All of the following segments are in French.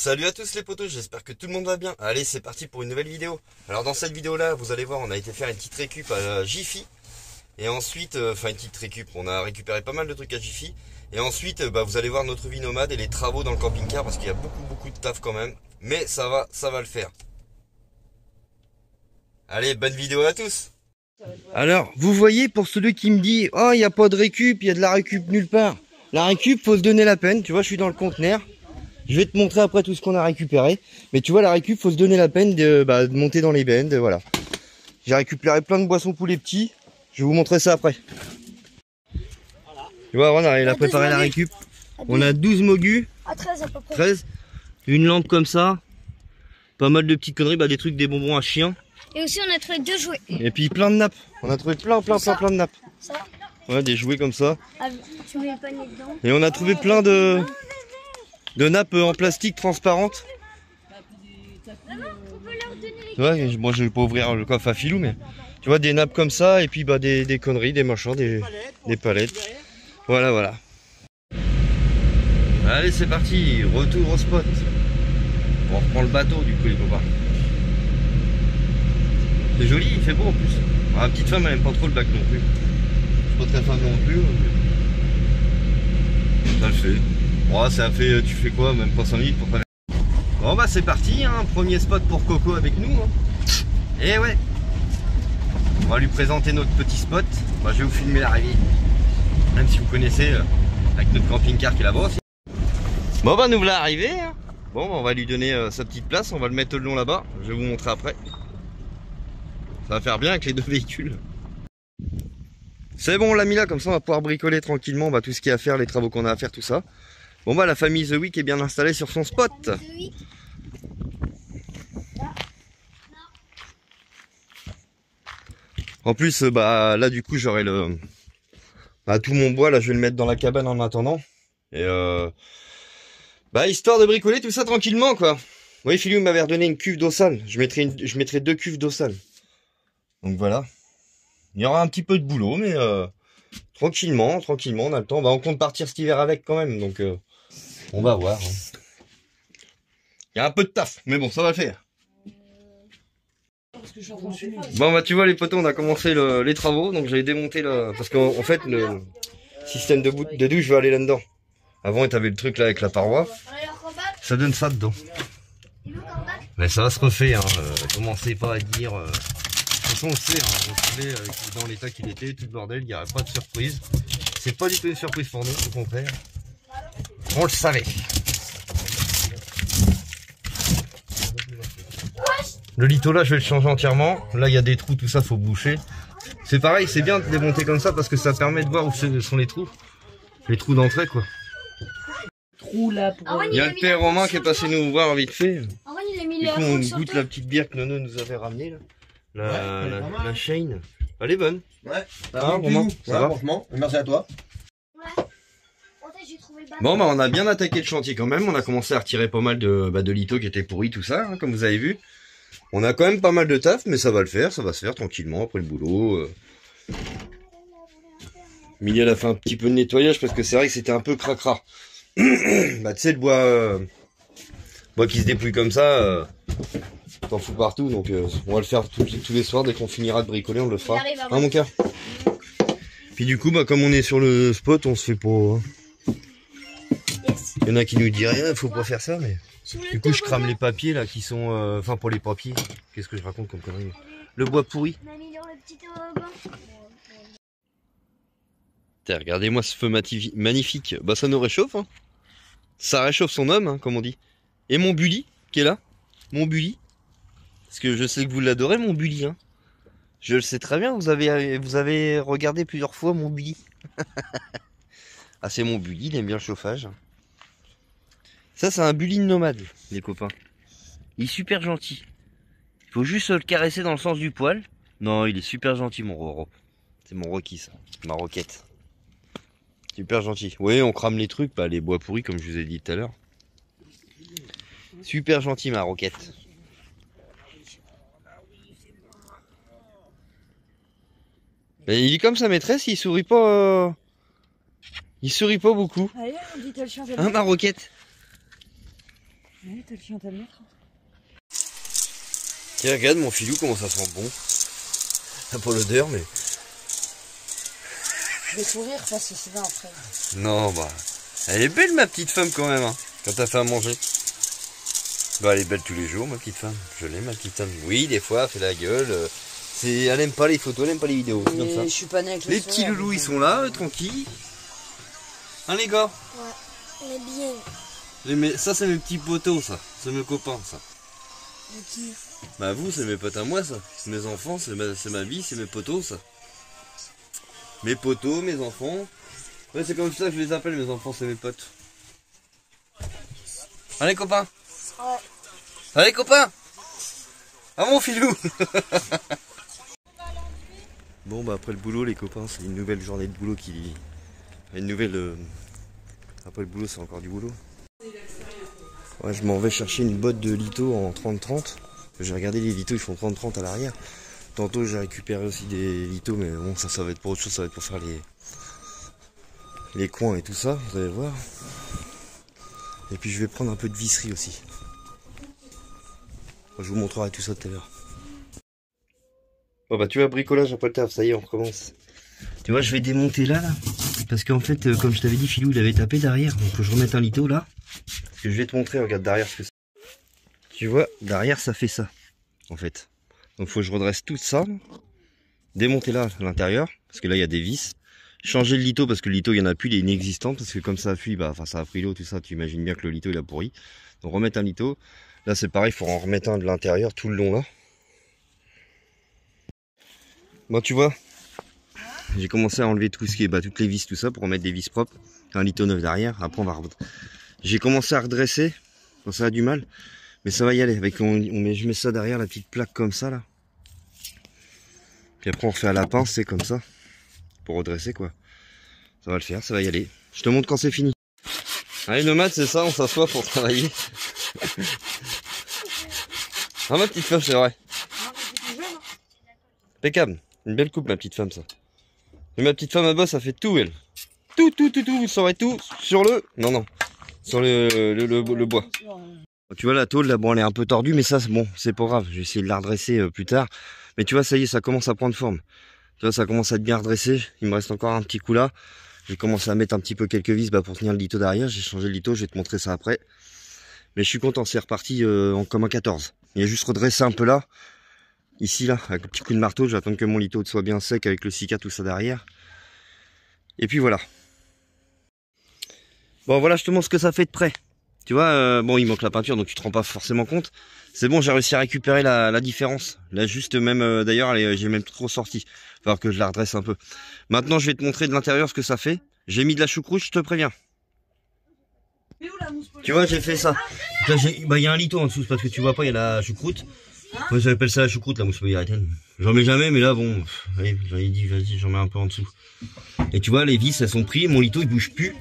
Salut à tous les potos, j'espère que tout le monde va bien. Allez, c'est parti pour une nouvelle vidéo. Alors dans cette vidéo là, vous allez voir, on a été faire une petite récup à Jiffy. Et ensuite, enfin une petite récup, on a récupéré pas mal de trucs à Jiffy. Et ensuite, vous allez voir notre vie nomade et les travaux dans le camping-car parce qu'il y a beaucoup de taf quand même. Mais ça va le faire. Allez, bonne vidéo à tous. Alors, vous voyez, pour celui qui me dit « Oh, il n'y a pas de récup, il y a de la récup nulle part ». La récup, faut se donner la peine. Tu vois, je suis dans le conteneur. Je vais te montrer après tout ce qu'on a récupéré. Mais tu vois, la récup, faut se donner la peine de monter dans les bennes. Voilà. J'ai récupéré plein de boissons pour les petits. Je vais vous montrer ça après. Tu vois, voilà, il a préparé la récup. On a 12 mogus. 13 à peu près. 13. Une lampe comme ça. Pas mal de petites conneries, des trucs, des bonbons à chien. Et aussi, on a trouvé 2 jouets. Et puis plein de nappes. On a trouvé plein de nappes. Ça. Ouais, des jouets comme ça. Ah, tu mets le panier dedans. Et on a trouvé plein de nappes en plastique transparentes. Maman, on peut leur donner les... Ouais, moi je vais pas ouvrir le coffre à filou, mais tu vois, des nappes comme ça, et puis des conneries, des machins, des palettes. Voilà. Allez, c'est parti, retour au spot. On reprend le bateau du coup, les copains. C'est joli, il fait beau en plus. La petite femme elle aime pas trop le bac non plus. Je suis pas très fan non plus. Ça le fait. Bon, ça fait, tu fais quoi, même pas 5 minutes pour faire. Bon bah c'est parti, hein, premier spot pour Coco avec nous. Hein. Et ouais. On va lui présenter notre petit spot. Bah, je vais vous filmer l'arrivée. Même si vous connaissez avec notre camping-car qui est là-bas aussi. Bon bah nous voilà arrivés. Hein. Bon bah, on va lui donner sa petite place, on va le mettre le long là-bas. Je vais vous montrer après. Ça va faire bien avec les deux véhicules. C'est bon, on l'a mis là, comme ça on va pouvoir bricoler tranquillement tout ce qu'il y a à faire, les travaux qu'on a à faire, tout ça. Bon bah la famille The Week est bien installée sur son spot. En plus là du coup j'aurai le tout mon bois là, je vais le mettre dans la cabane en attendant. Et histoire de bricoler tout ça tranquillement quoi. Vous voyez, Philou m'avait redonné une cuve d'eau sale. Je mettrai 2 cuves d'eau sale. Donc voilà. Il y aura un petit peu de boulot, mais tranquillement, on a le temps. On compte partir cet hiver avec quand même, donc on va voir. Hein. Il y a un peu de taf, mais bon, ça va le faire. Bon tu vois les potos, on a commencé les travaux, donc j'avais démonté parce qu'en fait le système de douche va aller là-dedans. Avant tu avais le truc là avec la paroi, ça donne ça dedans. Mais ça va se refaire, hein. Commencez pas à dire. De toute façon on sait, hein, on savait dans l'état qu'il était, tout le bordel, il n'y aurait pas de surprise. C'est pas du tout une surprise pour nous, au contraire. On le savait. Le litho là je vais le changer entièrement. Là il y a des trous, tout ça faut boucher. C'est pareil, c'est bien de démonter comme ça parce que ça permet de voir où sont les trous. Les trous d'entrée quoi. Il y a le père Romain qui est passé nous voir vite fait. Du coup on goûte la petite bière que Nono nous avait ramenée là. La Shane. Elle est bonne. Ouais. Romain, ça va franchement. Merci à toi. Ouais. Bon on a bien attaqué le chantier quand même. On a commencé à retirer pas mal de litho qui était pourri, tout ça, hein, comme vous avez vu. On a quand même pas mal de taf, mais ça va le faire, ça va se faire tranquillement après le boulot. Miguel a fait un petit peu de nettoyage parce que c'est vrai que c'était un peu cracra. Tu sais, le bois qui se dépouille comme ça, t'en fous partout, donc on va le faire tous les soirs, dès qu'on finira de bricoler, on le fera. Hein mon cœur. Puis du coup, comme on est sur le spot, on se fait pas... Hein. Il y en a qui nous disent rien, faut pas faire ça, mais... Du coup, je crame les papiers là qui sont... Enfin, pour les papiers. Qu'est-ce que je raconte comme connerie? Le bois pourri. Regardez-moi ce feu magnifique. Ça nous réchauffe. Hein. Ça réchauffe son homme, hein, comme on dit. Et mon Bully, qui est là. Mon Bully. Parce que je sais que vous l'adorez, mon Bully. Hein. Je le sais très bien, vous avez regardé plusieurs fois mon Bully. Ah, c'est mon Bully, il aime bien le chauffage. Ça, c'est un Bully nomade, les copains. Il est super gentil. Il faut juste le caresser dans le sens du poil. Non, il est super gentil, mon Roro. C'est mon Rocky, ça. Ma roquette. Super gentil. Oui, on crame les trucs, les bois pourris, comme je vous ai dit tout à l'heure. Super gentil, ma roquette. Et il est comme sa maîtresse, il sourit pas. Il sourit pas beaucoup. Allez, on dit de le changer. Hein, ma roquette? Oui, t'as le chien à le mettre. Tiens, regarde mon filou, comment ça sent bon. Pas l'odeur, mais... Je vais sourire parce que c'est bien après. Non, bah... Elle est belle, ma petite femme, quand même, hein, quand t'as fait à manger. Bah, elle est belle tous les jours, ma petite femme. Je l'aime, ma petite femme. Oui, des fois, elle fait la gueule. Elle aime pas les photos, elle aime pas les vidéos. C'est comme ça. Je suis pas né avec Les petits loulous, ils sont là, tranquilles. Hein, les gars? Ouais, on est bien. Ça, c'est mes petits potos, ça. C'est mes copains, ça. De qui? Bah, vous, c'est mes potes à moi, ça. C'est mes enfants, c'est ma vie, c'est mes potos, ça. Mes potos, mes enfants. Ouais, c'est comme ça que je les appelle, mes enfants, c'est mes potes. Allez, copains. Ouais. Allez, copains. Ah, mon filou. Bon, bah, après le boulot, les copains, c'est une nouvelle journée de boulot qui... Une nouvelle... Après le boulot, c'est encore du boulot. Ouais, je m'en vais chercher une botte de litho en 30-30. J'ai regardé les lithos, ils font 30-30 à l'arrière. Tantôt, j'ai récupéré aussi des lithos, mais bon, ça va être pour autre chose, ça va être pour faire les coins et tout ça, vous allez voir. Et puis, je vais prendre un peu de visserie aussi. Je vous montrerai tout ça tout à l'heure. Bon, bah, tu vois, bricolage après le taf, ça y est, on recommence. Tu vois, je vais démonter là. Parce qu'en fait, comme je t'avais dit, Philou, il avait tapé derrière. Donc, faut que je remette un litho là. Parce que je vais te montrer, regarde derrière ce que c'est. Tu vois, derrière, ça fait ça. En fait. Donc, faut que je redresse tout ça. Démonter là, à l'intérieur. Parce que là, il y a des vis. Changer le litho, parce que le litho, il n'y en a plus, il est inexistant. Parce que comme ça a fui, bah, enfin, ça a pris l'eau, tout ça. Tu imagines bien que le litho, il a pourri. Donc, remettre un litho. Là, c'est pareil, il faut en remettre un de l'intérieur, tout le long là. Bon, tu vois. J'ai commencé à enlever tout ce qui est, toutes les vis, tout ça, pour remettre des vis propres. Un litho neuf derrière. Après, on va... J'ai commencé à redresser. Quand ça a du mal. Mais ça va y aller. Avec, je mets ça derrière, la petite plaque comme ça, là. Puis après, on refait à la pince, c'est comme ça. Pour redresser, quoi. Ça va le faire, ça va y aller. Je te montre quand c'est fini. Allez, nomade, c'est ça, on s'assoit pour travailler. Ah, ma petite femme, c'est vrai. Impeccable. Une belle coupe, ma petite femme, ça. Et ma petite femme à boss, ça fait tout, elle. Tout, vous saurez tout sur le... Non, sur le bois. Tu vois, la tôle, là, bon, elle est un peu tordue, mais ça, bon, c'est pas grave. Je vais essayer de la redresser plus tard. Mais tu vois, ça y est, ça commence à prendre forme. Tu vois, ça commence à être bien redressé. Il me reste encore un petit coup là. J'ai commencé à mettre un petit peu quelques vis pour tenir le litho derrière. J'ai changé le litho, je vais te montrer ça après. Mais je suis content, c'est reparti comme un 14. Il y a juste redressé un peu là. Ici, là, avec un petit coup de marteau. Je vais attendre que mon litho soit bien sec avec le Sika, tout ça derrière. Et puis voilà. Bon, voilà, je te montre ce que ça fait de près. Tu vois, bon, il manque la peinture, donc tu te rends pas forcément compte. C'est bon, j'ai réussi à récupérer la différence. Là, juste même, d'ailleurs, j'ai même trop sorti. Il va falloir que je la redresse un peu. Maintenant, je vais te montrer de l'intérieur ce que ça fait. J'ai mis de la choucroute, je te préviens. Tu vois, j'ai fait ça. Là, il y a un litho en dessous, parce que tu vois pas, il y a la choucroute. Moi, j'appelle ça la choucroute, la mousse mouillaritaine. J'en mets jamais, mais là, bon, allez, j'en ai dit, vas-y, j'en mets un peu en dessous. Et tu vois, les vis, elles sont prises, mon litho, il bouge plus.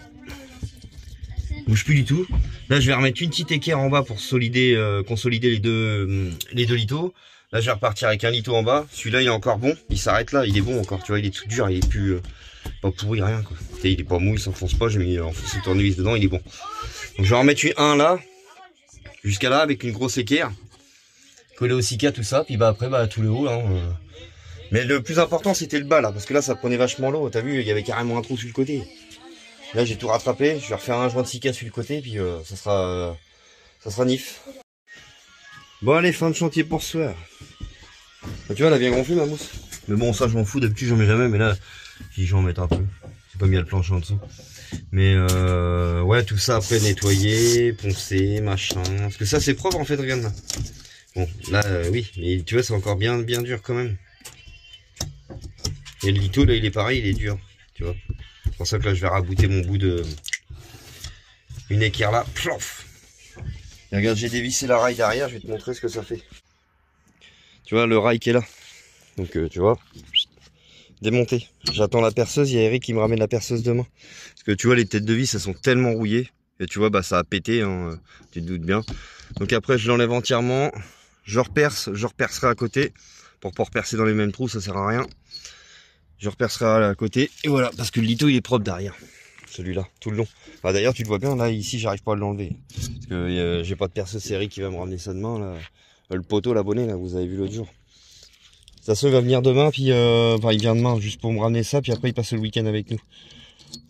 Bouge plus du tout. Là, je vais remettre une petite équerre en bas pour consolider les deux lithos. Là, je vais repartir avec un litho en bas. Celui-là, il est encore bon. Il s'arrête là. Il est bon encore. Tu vois, il est tout dur. Il est plus pas pourri, rien, quoi. Il est pas mou, il s'enfonce pas. J'ai mis enfoncé le tournevis dedans. Il est bon. Donc, je vais en remettre un là. Jusqu'à là, avec une grosse équerre. Coller au Sika, tout ça. Puis après, tout le haut. Hein, Mais le plus important, c'était le bas là. Parce que là, ça prenait vachement l'eau. T'as vu, il y avait carrément un trou sur le côté. Là, j'ai tout rattrapé. Je vais refaire un joint de Sika sur le côté, puis ça sera nif. Bon, allez, fin de chantier pour ce soir. Tu vois, elle a bien gonflé, ma mousse. Mais bon, ça, je m'en fous. D'habitude, j'en mets jamais, mais là, si j'en mets un peu. J'ai pas mis le plancher en dessous. Mais ouais, tout ça après nettoyer, poncer, machin. Parce que ça, c'est propre en fait, regarde là. Bon, là, oui, mais tu vois, c'est encore bien dur quand même. Et le litho, là, il est pareil, il est dur. Tu vois. C'est pour ça que là, je vais rabouter mon bout de... Une équerre là, plof. Et regarde, j'ai dévissé la rail derrière, je vais te montrer ce que ça fait. Tu vois, le rail qui est là. Donc, tu vois, démonté. J'attends la perceuse, il y a Eric qui me ramène la perceuse demain. Parce que tu vois, les têtes de vis, elles sont tellement rouillées. Et tu vois, ça a pété, hein, tu te doutes bien. Donc après, je l'enlève entièrement. Je repercerai à côté. Pour pas repercer dans les mêmes trous, ça sert à rien. Je repercerai à côté. Et voilà, parce que le litho, il est propre derrière. celui-là, tout le long. Bah, d'ailleurs, tu le vois bien, là, ici, j'arrive pas à l'enlever. Parce que j'ai pas de perceuse série qui va me ramener ça demain, là. Le poteau, l'abonné, là, vous avez vu l'autre jour. Ça se va venir demain, puis enfin, il vient demain juste pour me ramener ça, puis après, il passe le week-end avec nous.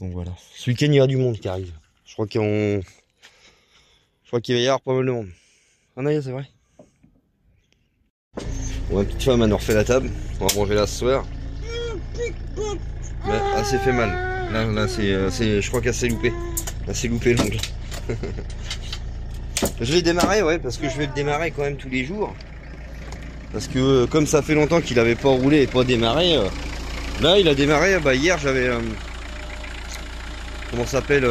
Donc voilà. Ce week-end, il y a du monde qui arrive. Je crois qu'il va y avoir pas mal de monde. Ah non, c'est vrai. Bon, ma petite femme, elle nous refait la table. On va manger là ce soir. Mais, ah, c'est fait mal. Là, je crois qu'elle s'est loupée. Elle s'est loupée l'ongle. Je l'ai démarré, ouais, parce que je vais le démarrer quand même tous les jours. Parce que comme ça fait longtemps qu'il avait pas roulé et pas démarré, là il a démarré. Bah hier j'avais comment ça s'appelle,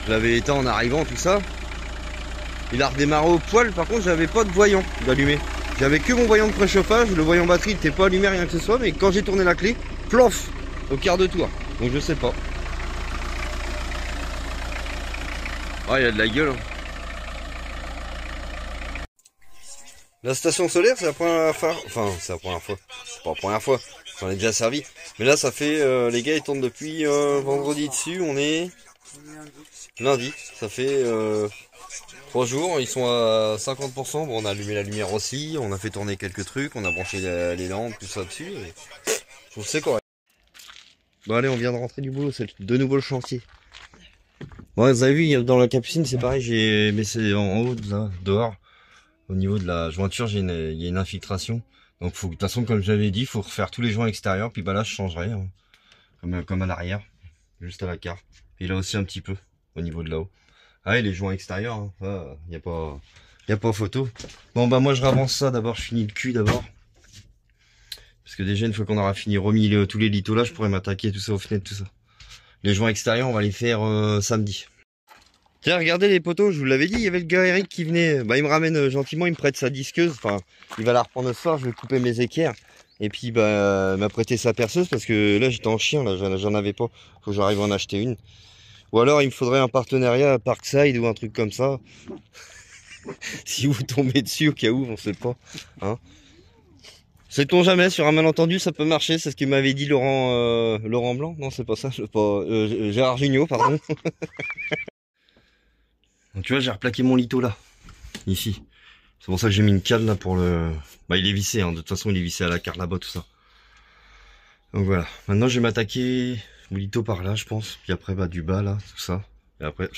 je l'avais éteint en arrivant, tout ça. Il a redémarré au poil. Par contre, j'avais pas de voyant d'allumé. J'avais que mon voyant de préchauffage. Le voyant batterie n'était pas allumé, rien que ce soit. Mais quand j'ai tourné la clé, plof, au quart de tour. Donc je sais pas. Ah, il y a de la gueule. Hein. La station solaire, c'est la première fois. Enfin, c'est la première fois. C'est pas la première fois. J'en ai déjà servi. Mais là, ça fait. Les gars, ils tournent depuis vendredi dessus. On est lundi. Ça fait 3 jours. Ils sont à 50%. Bon, on a allumé la lumière aussi. On a fait tourner quelques trucs. On a branché les lampes, tout ça dessus. Et je trouve que c'est correct. Bon, allez, on vient de rentrer du boulot. C'est de nouveau le chantier. Bon, vous avez vu, dans la capucine, c'est pareil. J'ai baissé en haut, là, dehors. Au niveau de la jointure, il y a une infiltration. Donc, de toute façon, comme j'avais dit, il faut refaire tous les joints extérieurs. Puis bah là, je changerai, hein, comme à l'arrière, juste à la carte. Et là aussi un petit peu, au niveau de là-haut. Ah, et les joints extérieurs, hein, y a pas photo. Bon, bah moi, je ravance ça. D'abord, je finis le cul d'abord. Parce que déjà, une fois qu'on aura fini, remis tous les litos là, je pourrais m'attaquer tout ça aux fenêtres, tout ça. Les joints extérieurs, on va les faire samedi. Tiens, regardez les poteaux, je vous l'avais dit, il y avait le gars Eric qui venait, bah il me ramène gentiment, il me prête sa disqueuse, enfin, il va la reprendre ce soir, je vais couper mes équerres, et puis bah, il m'a prêté sa perceuse, parce que là j'étais en chien, là, j'en avais pas, faut que j'arrive à en acheter une. Ou alors il me faudrait un partenariat à Parkside ou un truc comme ça. Si vous tombez dessus au cas où, on sait pas, hein. Sait-on jamais, sur un malentendu ça peut marcher, c'est ce qu'il m'avait dit Laurent Blanc, non c'est pas ça, Gérard Jugnot, pardon. Donc, tu vois, j'ai replaqué mon lito là, ici. C'est pour ça que j'ai mis une cale là pour le... Bah il est vissé, hein. De toute façon il est vissé à la carte là-bas, tout ça. Donc voilà, maintenant je vais m'attaquer au lito par là je pense. Puis après bah du bas là, tout ça. Et après,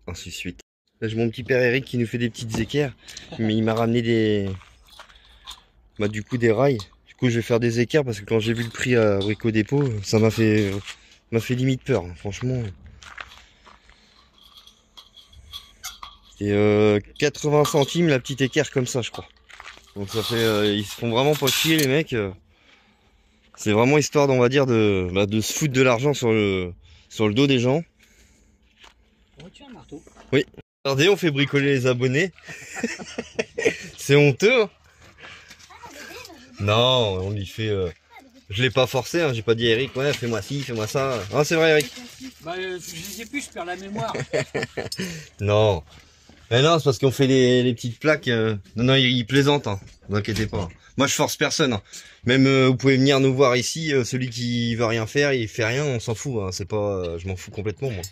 ainsi de suite. Là j'ai mon petit père Eric qui nous fait des petites équerres. Mais il m'a ramené des... Bah du coup des rails. Du coup je vais faire des équerres parce que quand j'ai vu le prix à Brico Dépôt, ça m'a fait limite peur, hein. Franchement... Et 80 centimes la petite équerre comme ça je crois. Donc ça fait ils se font vraiment pas chier les mecs. C'est vraiment histoire on va dire de se foutre de l'argent sur le dos des gens. Tu as un marteau? Oui. Regardez, on fait bricoler les abonnés. C'est honteux. Hein. Non, on lui fait je l'ai pas forcé, hein. J'ai pas dit Eric, ouais, fais-moi ci, fais-moi ça. Ah, c'est vrai Eric. Bah je sais plus, je perds la mémoire. Non. Mais non, c'est parce qu'on fait les petites plaques. Non, il plaisante, hein. Ne vous inquiétez pas. Moi, je force personne. Hein. Même, vous pouvez venir nous voir ici. Celui qui veut rien faire, il fait rien. On s'en fout. Hein. C'est pas, je m'en fous complètement, moi.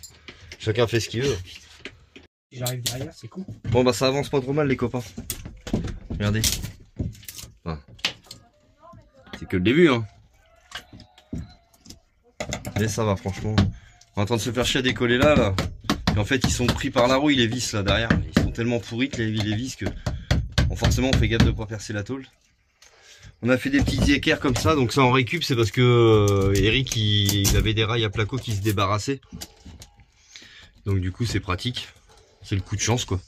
Chacun fait ce qu'il veut. J'arrive derrière, c'est con. Bon, bah, ça avance pas trop mal, les copains. Regardez. Enfin, c'est que le début, hein. Mais ça va, franchement. On est en train de se faire chier à décoller là. Et en fait, ils sont pris par la rouille, les vis là derrière. Ils sont tellement pourris que les vis que bon, forcément, on fait gaffe de pas percer la tôle. On a fait des petits équerres comme ça, donc ça en récup, c'est parce que Eric il avait des rails à placo qui se débarrassaient. Donc du coup, c'est pratique. C'est le coup de chance quoi.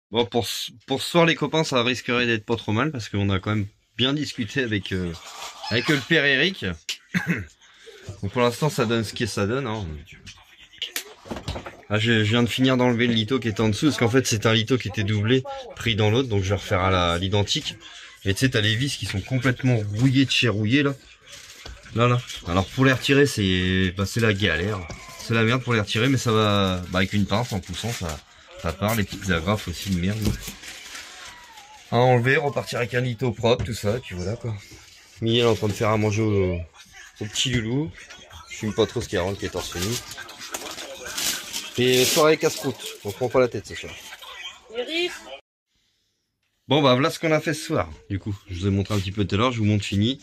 Bon, pour ce soir les copains, ça risquerait d'être pas trop mal parce qu'on a quand même bien discuté avec le père Eric. Donc pour l'instant, ça donne ce que ça donne. Hein. Ah, je viens de finir d'enlever le lito qui était en dessous parce qu'en fait c'est un lito qui était doublé pris dans l'autre, donc je vais refaire à l'identique. Et tu sais, t'as les vis qui sont complètement rouillées de chez rouillé là. Là. Alors pour les retirer, c'est la galère. C'est la merde pour les retirer, mais ça va avec une pince en poussant, ça part. Les petites agrafes aussi de merde. À enlever, repartir avec un lito propre, tout ça, et puis voilà quoi. Miel est en train de faire à manger au petit loulou. Je fume pas trop ce qui rentre, qui est torse nu. Et soirée casse-croûte, on se prend pas la tête ce soir. Bon bah voilà ce qu'on a fait ce soir. Du coup, je vous ai montré un petit peu tout à l'heure, je vous montre fini.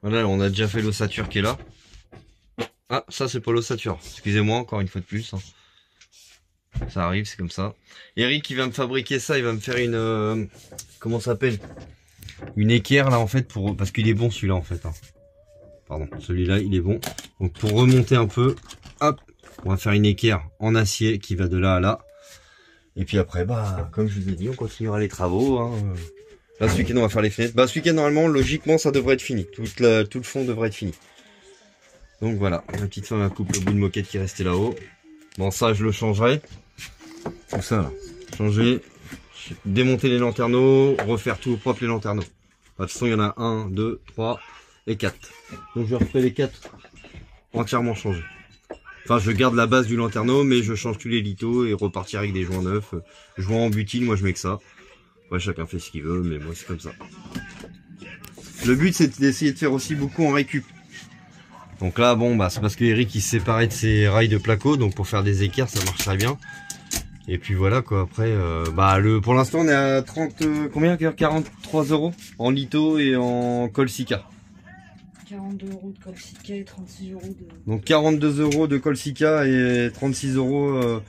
Voilà, on a déjà fait l'ossature qui est là. Ah, ça c'est pas l'ossature. Excusez-moi encore une fois de plus. Hein. Ça arrive, c'est comme ça. Eric il va me fabriquer ça, il va me faire une... comment ça s'appelle? Une équerre là en fait, pour parce qu'il est bon celui-là en fait. Hein. Pardon, celui-là il est bon. Donc pour remonter un peu, hop, on va faire une équerre en acier qui va de là à là. Et puis après, bah, comme je vous ai dit, on continuera les travaux. Hein. Là, ce week-end, on va faire les fenêtres. Bah, ce week-end, normalement, logiquement, ça devrait être fini. Tout le fond devrait être fini. Donc voilà, la petite femme coupe le bout de moquette qui restait là-haut. Bon, ça, je le changerai. Tout ça, là. Changer, démonter les lanterneaux, refaire tout propre les lanterneaux. Bah, de toute façon, il y en a 1, 2, 3 et 4. Donc, je refais les 4 entièrement changés. Enfin, je garde la base du lanterneau, mais je change tous les litos et repartir avec des joints neufs. Joints en butine, moi je mets que ça. Ouais, chacun fait ce qu'il veut, mais moi c'est comme ça. Le but c'est d'essayer de faire aussi beaucoup en récup. Donc là, bon, bah c'est parce que Eric il se séparait de ses rails de placo, donc pour faire des équerres ça marche très bien. Et puis voilà quoi, après, bah pour l'instant on est à 30, combien 43 € en lito et en col Sika. 42 € de Colsica et 36 € de... Donc 42 € de Colsica et 36 €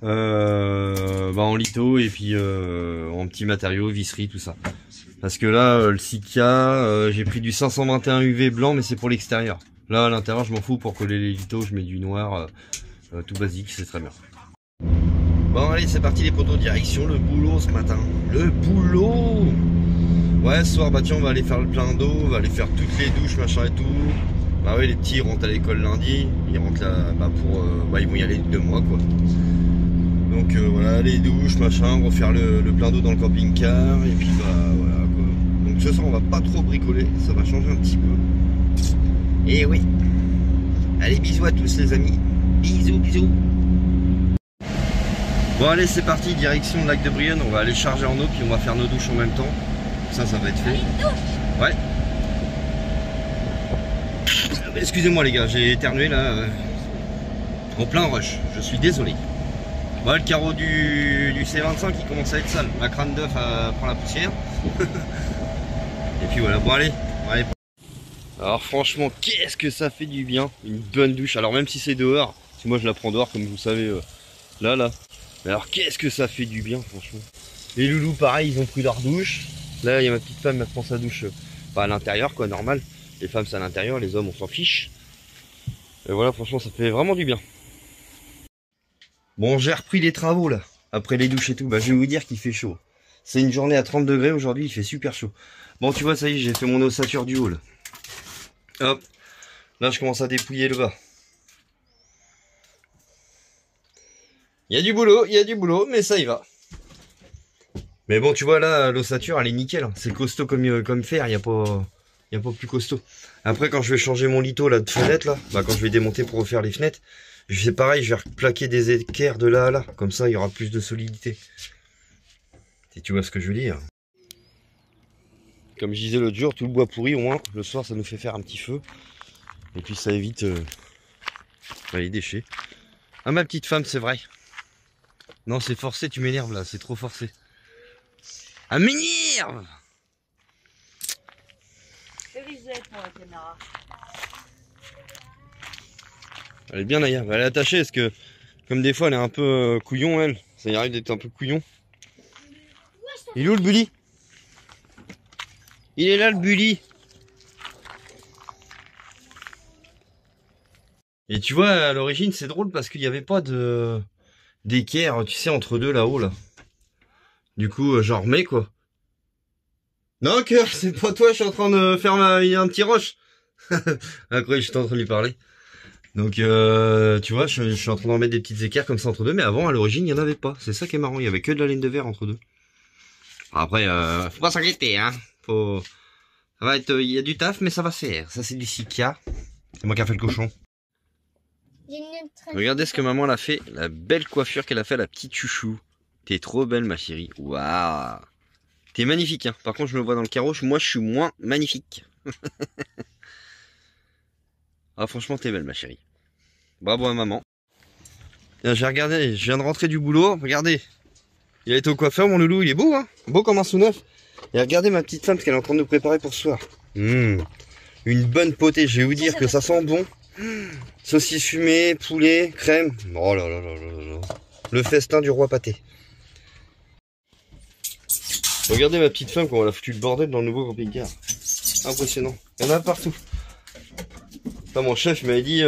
bah en litho et puis en petits matériaux, visserie, tout ça. Parce que là, le Sika, j'ai pris du 521 UV blanc, mais c'est pour l'extérieur. Là, à l'intérieur, je m'en fous, pour coller les lithos, je mets du noir, tout basique, c'est très bien. Bon allez, c'est parti les poteaux, direction le boulot ce matin. Le boulot! Ouais, ce soir, bah tiens, on va aller faire le plein d'eau, on va aller faire toutes les douches, machin et tout. Bah ouais, les petits ils rentrent à l'école lundi, ils rentrent là, bah pour, bah ils vont y aller 2 mois quoi. Donc voilà, les douches, machin, refaire le plein d'eau dans le camping-car, et puis bah voilà quoi. Donc ce soir, on va pas trop bricoler, ça va changer un petit peu. Et oui. Allez, bisous à tous les amis. Bisous, bisous. Bon allez, c'est parti, direction le lac de Brienne, on va aller charger en eau, puis on va faire nos douches en même temps. Ça va être fait. Ouais. Excusez-moi les gars, j'ai éternué là. En plein rush, je suis désolé. Voilà le carreau du C25 qui commence à être sale. Ma crâne d'œuf prend la poussière. Et puis voilà, bon allez. Alors franchement, qu'est-ce que ça fait du bien. Une bonne douche. Alors même si c'est dehors, parce que moi je la prends dehors comme vous savez, là. Mais alors qu'est-ce que ça fait du bien franchement. Les loulous pareil, ils ont pris leur douche. Là, il y a ma petite femme, elle prend sa douche pas à l'intérieur, quoi, normal. Les femmes, c'est à l'intérieur, les hommes, on s'en fiche. Et voilà, franchement, ça fait vraiment du bien. Bon, j'ai repris les travaux, là, après les douches et tout. Bah, je vais vous dire qu'il fait chaud. C'est une journée à 30 degrés, aujourd'hui, il fait super chaud. Bon, tu vois, ça y est, j'ai fait mon ossature du haut, là. Hop. Là, je commence à dépouiller le bas. Il y a du boulot, mais ça y va. Mais bon, tu vois là, l'ossature elle est nickel, c'est costaud comme fer, il y a pas plus costaud. Après quand je vais changer mon litho là de fenêtre là, bah quand je vais démonter pour refaire les fenêtres, je fais pareil, je vais plaquer des équerres de là à là, comme ça il y aura plus de solidité. Si tu vois ce que je veux dire. Comme je disais l'autre jour, tout le bois pourri au moins, le soir ça nous fait faire un petit feu. Et puis ça évite les déchets. Ah ma petite femme, c'est vrai. Non c'est forcé, tu m'énerves là, c'est trop forcé. Ah m'énerve. pour la caméra. Elle est bien Naya, elle est attachée parce que comme des fois elle est un peu couillon elle, ça y arrive d'être un peu couillon. Il est où le bully? Il est là le bully. Et tu vois à l'origine c'est drôle parce qu'il n'y avait pas d'équerre, tu sais, entre deux là-haut là. Du coup, j'en remets quoi. Non, cœur, c'est pas toi, je suis en train de faire un petit roche. Après, j'étais en train de lui parler. Donc, tu vois, je suis en train d'en mettre des petites équerres comme ça entre deux, mais avant, à l'origine, il n'y en avait pas. C'est ça qui est marrant, il y avait que de la laine de verre entre deux. Après, faut pas s'inquiéter, hein. Ça va être, il y a du taf, mais ça va se faire. Ça, c'est du Sika. C'est moi qui a fait le cochon. Regardez ce que maman a fait, la belle coiffure qu'elle a fait à la petite chouchou. T'es trop belle ma chérie. Waouh. T'es magnifique hein. Par contre je me vois dans le carreau, moi je suis moins magnifique. Ah franchement t'es belle ma chérie. Bravo à maman. J'ai regardé, je viens de rentrer du boulot, regardez. Il a été au coiffeur mon loulou, il est beau hein. Beau comme un sous neuf. Et regardez ma petite femme ce qu'elle est en train de nous préparer pour ce soir. Une bonne potée, je vais vous dire que ça sent bon. Saucisse fumée, poulet, crème. Oh là là là là là. Le festin du roi pâté. Regardez ma petite femme comment elle a foutu le bordel dans le nouveau camping-car. Impressionnant. Il y en a partout. Enfin, mon chef m'avait dit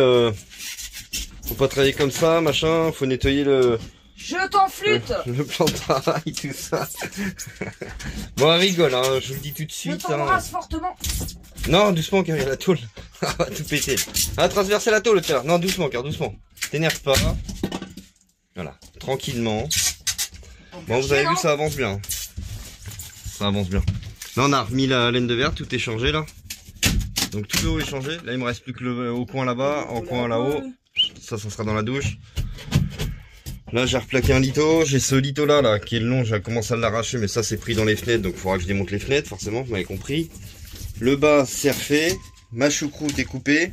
faut pas travailler comme ça, machin, faut nettoyer le... Je t'en flûte. Le plan de travail, tout ça. Bon, elle rigole, hein, je vous le dis tout de suite. Je t'embrasse fortement. Non, doucement car il y a la tôle. On va tout péter. Ah, transverser la tôle, tiens. Non, doucement car doucement. T'énerve pas. Voilà, tranquillement. Bon, vous avez vu, ça avance bien. Ça avance bien. Là, on a remis la laine de verre, tout est changé là. Donc tout le haut est changé. Là, il me reste plus que le au coin là-bas, au coin là-haut. Ça sera dans la douche. Là, j'ai replaqué un litho. J'ai ce litho là, qui est long. J'ai commencé à l'arracher, mais ça, c'est pris dans les fenêtres. Donc, il faudra que je démonte les fenêtres, forcément. Vous m'avez compris. Le bas, c'est refait. Ma choucroute est coupée.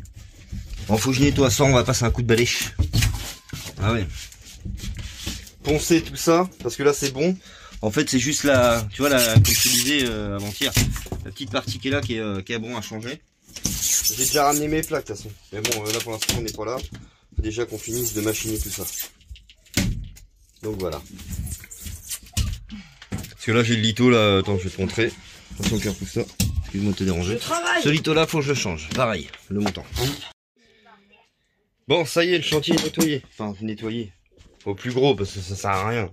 Bon, faut que je nettoie ça. On va passer un coup de balèche. Ah ouais. Poncer tout ça, parce que là, c'est bon. En fait, c'est juste la, tu vois, comme je te disais avant-hier, la petite partie qui est là, qui est bon à changer. J'ai déjà ramené mes plaques, de toute façon. Mais bon, là, pour l'instant, on n'est pas là. Faut déjà qu'on finisse de machiner tout ça. Donc voilà. Parce que là j'ai le litho là, attends je vais te montrer. Attention cœur tout ça. Excuse-moi de te déranger. Ce litho là faut que je le change. Pareil, le montant. Bon ça y est, le chantier est nettoyé. Enfin nettoyé. Au plus gros parce que ça sert à rien.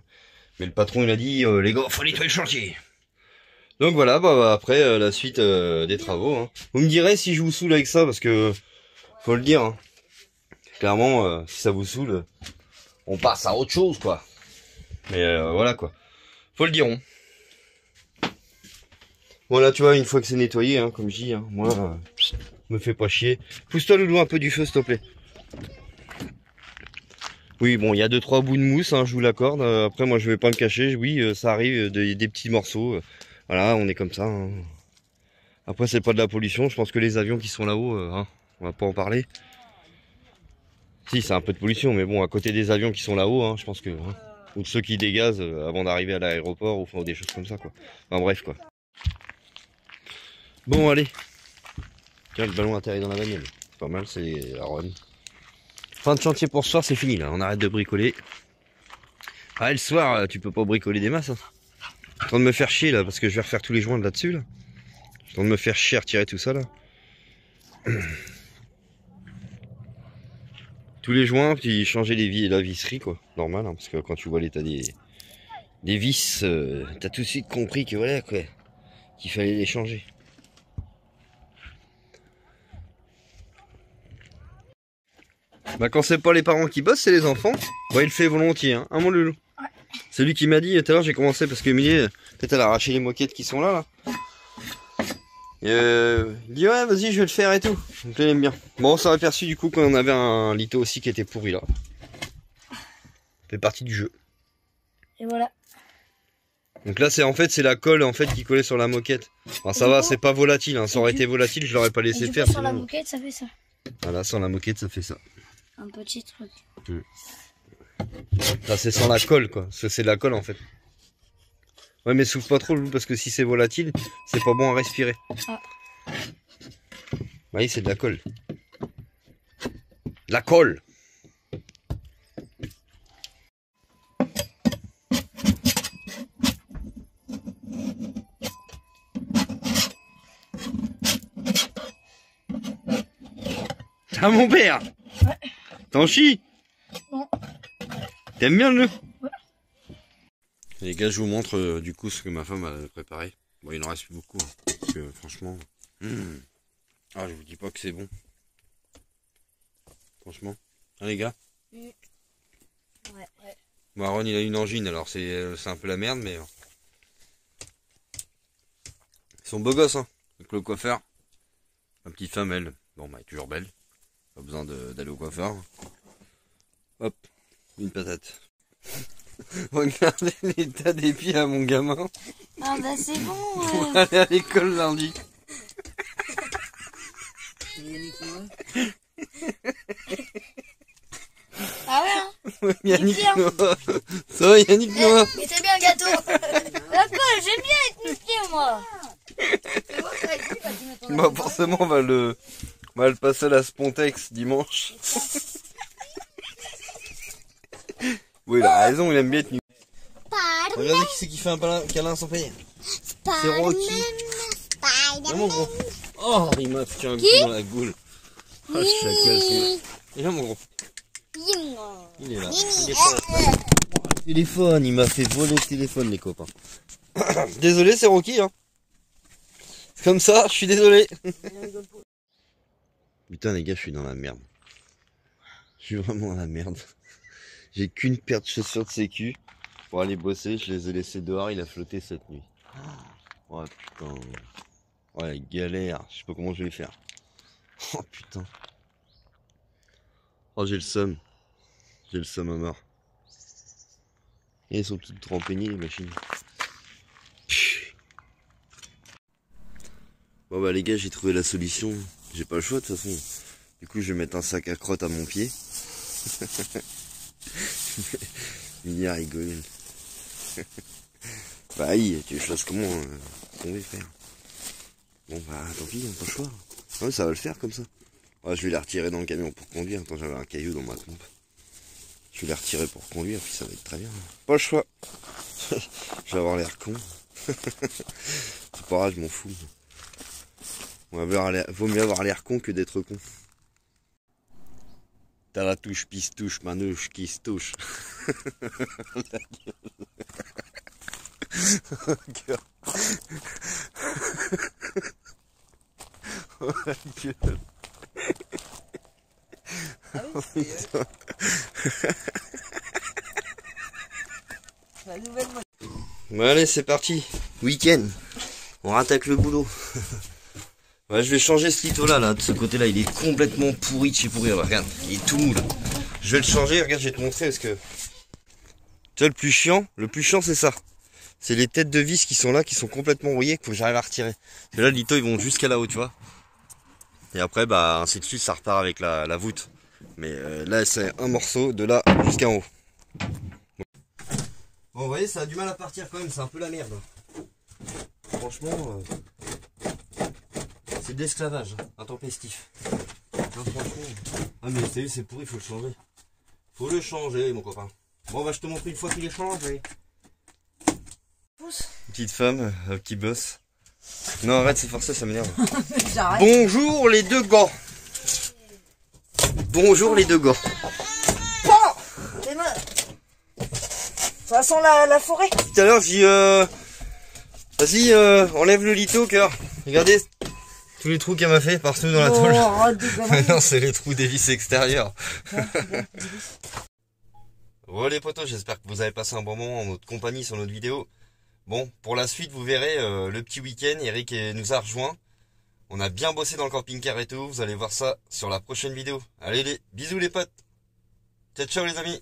Mais le patron il a dit les gars faut nettoyer le chantier. Donc voilà, bah après la suite des travaux. Hein. Vous me direz si je vous saoule avec ça parce que faut le dire. Hein. Clairement si ça vous saoule, on passe à autre chose quoi. Mais voilà quoi. Faut le dire. Bon là tu vois une fois que c'est nettoyé, hein, comme je dis, hein, moi me fais pas chier. Pousse-toi loulou un peu du feu s'il te plaît. Oui bon il y a 2-3 bouts de mousse, hein, je vous l'accorde. Après moi je vais pas me cacher, oui ça arrive des petits morceaux. Voilà on est comme ça. Hein. Après c'est pas de la pollution, je pense que les avions qui sont là-haut, hein, on va pas en parler. Si c'est un peu de pollution mais bon à côté des avions qui sont là-haut, hein, je pense que... Hein, ou de ceux qui dégazent avant d'arriver à l'aéroport ou des choses comme ça quoi. Enfin bref quoi. Bon allez. Tiens le ballon atterrit dans la bagnole. C'est pas mal, c'est la run. Fin de chantier pour ce soir, c'est fini là. On arrête de bricoler. Ah le soir tu peux pas bricoler des masses. Hein. Je suis en train de me faire chier là parce que je vais refaire tous les joints de là-dessus là. Je suis en train de me faire chier à retirer tout ça là. Tous les joints, puis changer la visserie quoi, normal, hein, parce que quand tu vois l'état des vis, t'as tout de suite compris que voilà quoi, qu'il fallait les changer. Bah quand c'est pas les parents qui bossent, c'est les enfants. Bah il le fait volontiers, hein, mon loulou. Ouais. C'est lui qui m'a dit, tout à l'heure j'ai commencé parce que Emilie, peut-être elle a arraché les moquettes qui sont là. Il dit ouais vas-y je vais le faire et tout. Donc là il aime bien. Bon on s'est aperçu du coup qu'on avait un litho aussi qui était pourri là. Ça fait partie du jeu. Et voilà. Donc là c'est en fait c'est la colle en fait qui collait sur la moquette. Enfin ça va, c'est pas volatile, hein. Ça aurait été volatile, je l'aurais pas laissé faire. Sur la moquette ça fait ça. Voilà, sans la moquette ça fait ça. Un petit truc. Là c'est sans la colle quoi, c'est de la colle en fait. Ouais mais souffle pas trop parce que si c'est volatile, c'est pas bon à respirer. Ah. Oui c'est de la colle. La colle. Ah mon père. Ouais. T'en chies? Non. T'aimes bien le nœud? Ouais. Les gars, je vous montre du coup ce que ma femme a préparé. Bon, il en reste plus beaucoup, hein, parce que franchement... Ah, je vous dis pas que c'est bon. Franchement. Hein les gars? Ouais. Bon, Aaron, il a une angine, alors c'est un peu la merde, mais... Ils sont beaux gosses, hein, avec le coiffeur. Ma petite femme, elle, bon, bah, elle est toujours belle. Pas besoin d'aller au coiffeur. Hop, une patate. Regardez l'état des pieds à mon gamin. Ah bah c'est bon. Pour aller à l'école lundi. Ah ouais, hein. Yannick bien. Noah. Ça va Yannick Noah? Mais c'est bien gâteau. D'accord, j'aime bien être niqué, moi. Bah forcément on va le passer à la Spontex dimanche. Oui il a raison, il aime bien être nu. Regardez qui c'est qui fait un câlin sans payer. C'est Rocky. Viens mon gros. Oh il m'a fait un coup dans la goule. Ah chacal c'est. Viens mon gros. Il est là. Il est pas là. Téléphone, il m'a fait voler le téléphone les copains. Désolé c'est Rocky hein. C'est comme ça, je suis désolé. Putain les gars, je suis dans la merde. Je suis vraiment dans la merde. J'ai qu'une paire de chaussures de sécu pour aller bosser. Je les ai laissées dehors, il a flotté cette nuit. Oh putain. Ouais, galère. Je sais pas comment je vais faire. Oh putain. Oh j'ai le seum. J'ai le seum à mort. Et ils sont toutes trempignées les machines. Bon bah les gars, j'ai trouvé la solution. J'ai pas le choix de toute façon. Du coup je vais mettre un sac à crotte à mon pied. Il a rigolé. Bah oui, tu choses comment tomber frère. Bon bah tant pis, pas le choix. Ouais, ça va le faire comme ça. Ouais, je vais les retirer dans le camion pour conduire. Attends, j'avais un caillou dans ma pompe. Je vais les retirer pour conduire, puis ça va être très bien. Pas le choix. Je vais avoir l'air con. C'est pas grave, je m'en fous. Vaut mieux avoir l'air con que d'être con. T'as la touche, pistouche, manouche qui se touche. Oh la gueule. Oh putain. Bon allez c'est parti. Week-end. On rattaque le boulot. Ouais, je vais changer ce lito là, de ce côté là, il est complètement pourri de chez pourri, regarde, il est tout mou là. Je vais le changer, regarde, je vais te montrer parce que... Tu vois le plus chiant c'est ça. C'est les têtes de vis qui sont là, qui sont complètement rouillées, qu'il faut que j'arrive à retirer. Parce que là, le lito ils vont jusqu'à là-haut, tu vois. Et après, bah ainsi de suite, ça repart avec la voûte. Mais là, c'est un morceau de là jusqu'en haut. Bon, vous voyez, ça a du mal à partir quand même, c'est un peu la merde. Franchement... C'est de l'esclavage, intempestif. Non, franchement. Ah mais t'as vu, c'est pourri, faut le changer. Faut le changer mon copain. Bon bah je te montre une fois qu'il est changé. Petite femme qui bosse. Non arrête, c'est forcé, ça m'énerve. Bonjour les deux gars. Bonjour les deux gars. Ça sent la forêt. Tout à l'heure j'ai vas-y enlève le lito cœur. Regardez tous les trous qu'elle m'a fait partout dans la tôle. Non, c'est les trous des vis extérieures. Bon les potos, j'espère que vous avez passé un bon moment en notre compagnie sur notre vidéo. Bon, pour la suite, vous verrez le petit week-end, Eric nous a rejoint. On a bien bossé dans le camping-car et tout. Vous allez voir ça sur la prochaine vidéo. Allez, bisous les potes. Ciao, ciao les amis.